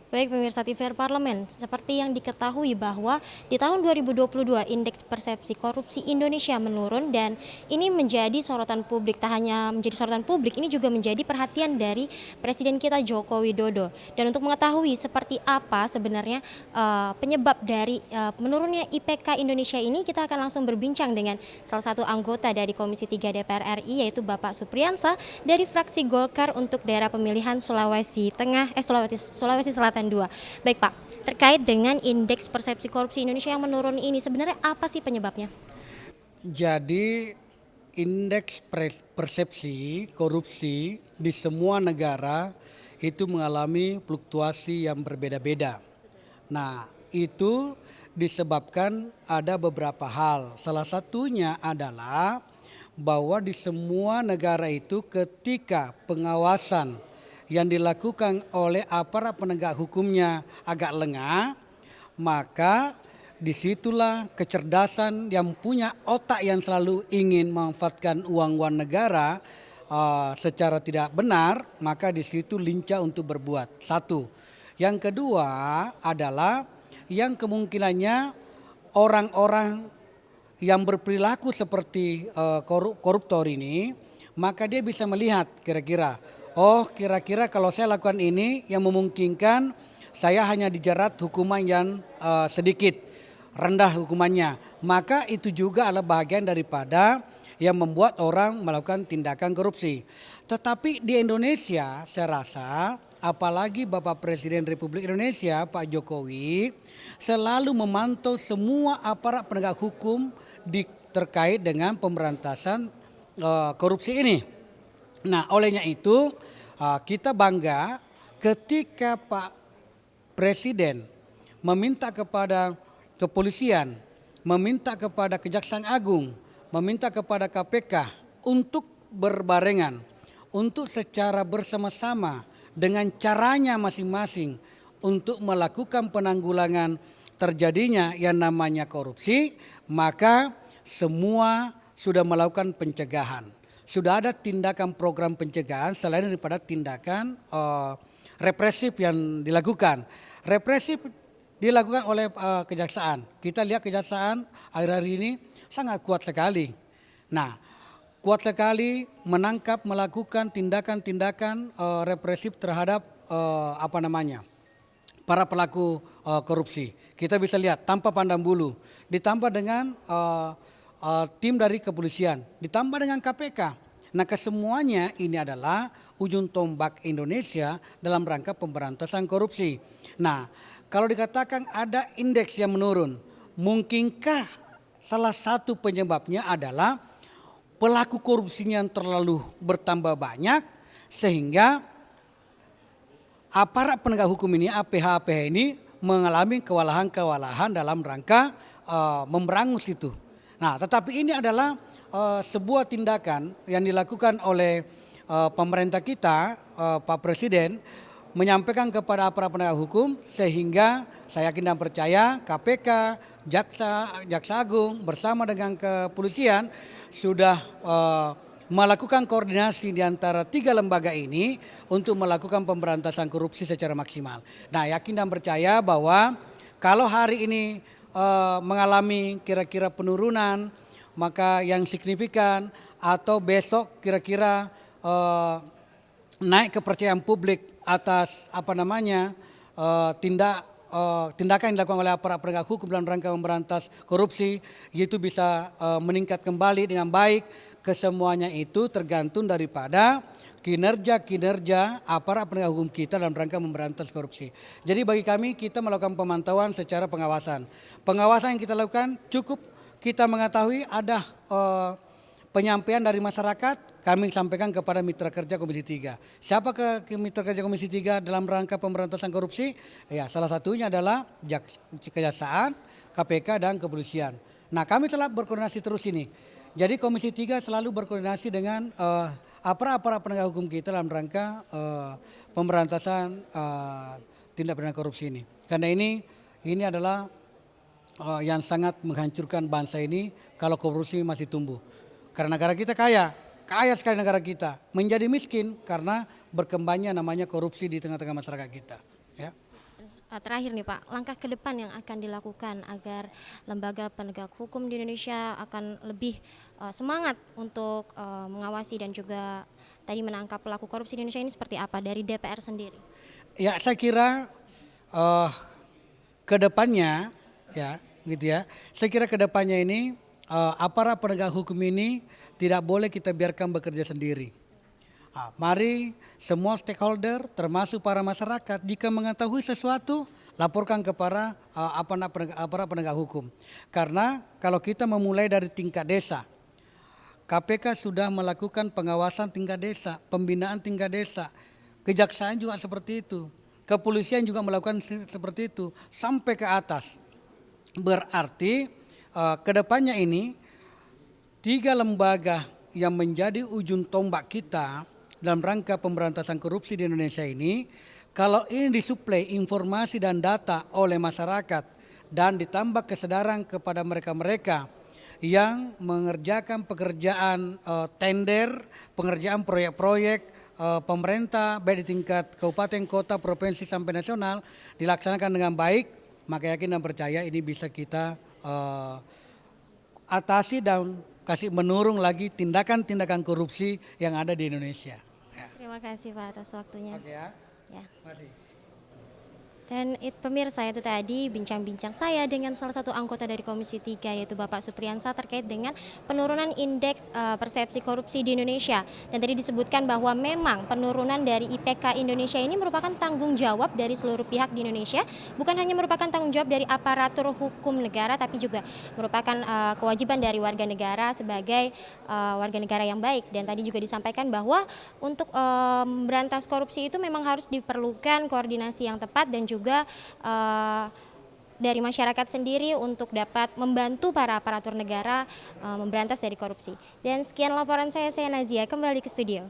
Baik pemirsa TVR Parlemen, seperti yang diketahui bahwa di tahun 2022 indeks persepsi korupsi Indonesia menurun dan ini menjadi sorotan publik. Tak hanya menjadi sorotan publik, ini juga menjadi perhatian dari Presiden kita Joko Widodo. Dan untuk mengetahui seperti apa sebenarnya penyebab dari menurunnya IPK Indonesia ini, kita akan langsung berbincang dengan salah satu anggota dari Komisi 3 DPR RI, yaitu Bapak Supriyansa dari fraksi Golkar untuk daerah pemilihan Sulawesi Selatan 2. Baik Pak, terkait dengan indeks persepsi korupsi Indonesia yang menurun ini, sebenarnya apa sih penyebabnya? Jadi indeks persepsi korupsi di semua negara itu mengalami fluktuasi yang berbeda-beda. Nah, itu disebabkan ada beberapa hal. Salah satunya adalah bahwa di semua negara itu ketika pengawasan yang dilakukan oleh aparat penegak hukumnya agak lengah, maka disitulah kecerdasan yang punya otak yang selalu ingin memanfaatkan uang-uang negara secara tidak benar, maka di situ lincah untuk berbuat. Satu. Yang kedua adalah yang kemungkinannya orang-orang yang berperilaku seperti koruptor ini, maka dia bisa melihat kira-kira, oh kira-kira kalau saya lakukan ini yang memungkinkan saya hanya dijerat hukuman yang sedikit, rendah hukumannya. Maka itu juga adalah bagian daripada yang membuat orang melakukan tindakan korupsi. Tetapi di Indonesia saya rasa apalagi Bapak Presiden Republik Indonesia Pak Jokowi selalu memantau semua aparat penegak hukum terkait dengan pemberantasan korupsi ini. Nah, olehnya itu kita bangga ketika Pak Presiden meminta kepada kepolisian, meminta kepada Kejaksaan Agung, meminta kepada KPK untuk berbarengan, untuk secara bersama-sama dengan caranya masing-masing untuk melakukan penanggulangan terjadinya yang namanya korupsi, maka semua sudah melakukan pencegahan. Sudah ada tindakan program pencegahan selain daripada tindakan represif yang dilakukan. Represif dilakukan oleh kejaksaan. Kita lihat kejaksaan akhir-akhir ini sangat kuat sekali. Nah, kuat sekali menangkap, melakukan tindakan-tindakan represif terhadap para pelaku korupsi. Kita bisa lihat tanpa pandang bulu, ditambah dengan tim dari kepolisian, ditambah dengan KPK. Nah, kesemuanya ini adalah ujung tombak Indonesia dalam rangka pemberantasan korupsi. Nah, kalau dikatakan ada indeks yang menurun, mungkinkah salah satu penyebabnya adalah pelaku korupsinya yang terlalu bertambah banyak sehingga aparat penegak hukum ini, APH-APH ini mengalami kewalahan-kewalahan dalam rangka memberangus itu. Nah, tetapi ini adalah sebuah tindakan yang dilakukan oleh pemerintah kita, Pak Presiden, menyampaikan kepada aparat penegak hukum sehingga saya yakin dan percaya KPK, Jaksa Agung bersama dengan kepolisian sudah melakukan koordinasi di antara tiga lembaga ini untuk melakukan pemberantasan korupsi secara maksimal. Nah, yakin dan percaya bahwa kalau hari ini mengalami kira-kira penurunan, maka yang signifikan atau besok kira-kira naik kepercayaan publik atas tindakan yang dilakukan oleh aparat penegak hukum dalam rangka memberantas korupsi, yaitu bisa meningkat kembali dengan baik. Kesemuanya itu tergantung daripada kinerja aparat penegak hukum kita dalam rangka memberantas korupsi. Jadi bagi kami kita melakukan pemantauan secara pengawasan. Pengawasan yang kita lakukan cukup kita mengetahui ada penyampaian dari masyarakat, kami sampaikan kepada mitra kerja Komisi 3. Siapa ke mitra kerja Komisi 3 dalam rangka pemberantasan korupsi? Ya, salah satunya adalah Kejaksaan, KPK dan kepolisian. Nah, kami telah berkoordinasi terus ini. Jadi Komisi 3 selalu berkoordinasi dengan aparat penegak hukum kita dalam rangka pemberantasan tindak pidana korupsi ini. Karena ini adalah yang sangat menghancurkan bangsa ini kalau korupsi masih tumbuh. Karena negara kita kaya sekali negara kita, menjadi miskin karena berkembangnya namanya korupsi di tengah-tengah masyarakat kita. Ya. Terakhir nih Pak, langkah ke depan yang akan dilakukan agar lembaga penegak hukum di Indonesia akan lebih semangat untuk mengawasi dan juga tadi menangkap pelaku korupsi di Indonesia ini seperti apa dari DPR sendiri? Ya, saya kira eh, ke depannya ya gitu ya. Saya kira ke depannya ini aparat penegak hukum ini tidak boleh kita biarkan bekerja sendiri. Mari semua stakeholder termasuk para masyarakat jika mengetahui sesuatu laporkan kepada aparat penegak hukum. Karena kalau kita memulai dari tingkat desa, KPK sudah melakukan pengawasan tingkat desa, pembinaan tingkat desa, kejaksaan juga seperti itu, kepolisian juga melakukan seperti itu sampai ke atas. Berarti kedepannya ini tiga lembaga yang menjadi ujung tombak kita dalam rangka pemberantasan korupsi di Indonesia ini, kalau ini disuplai informasi dan data oleh masyarakat dan ditambah kesadaran kepada mereka-mereka yang mengerjakan pekerjaan tender, pengerjaan proyek-proyek pemerintah baik di tingkat kabupaten, kota, provinsi sampai nasional dilaksanakan dengan baik, maka yakin dan percaya ini bisa kita atasi dan kasih menurun lagi tindakan-tindakan korupsi yang ada di Indonesia. Terima kasih Pak atas waktunya. Oke ya. Ya. Masih. Dan pemirsa, itu tadi bincang-bincang saya dengan salah satu anggota dari Komisi 3 yaitu Bapak Supriyansa terkait dengan penurunan indeks persepsi korupsi di Indonesia. Dan tadi disebutkan bahwa memang penurunan dari IPK Indonesia ini merupakan tanggung jawab dari seluruh pihak di Indonesia, bukan hanya merupakan tanggung jawab dari aparatur hukum negara tapi juga merupakan kewajiban dari warga negara sebagai warga negara yang baik. Dan tadi juga disampaikan bahwa untuk memberantas korupsi itu memang harus diperlukan koordinasi yang tepat dan juga dari masyarakat sendiri untuk dapat membantu para aparatur negara memberantas dari korupsi. Dan sekian laporan saya Nazia, kembali ke studio.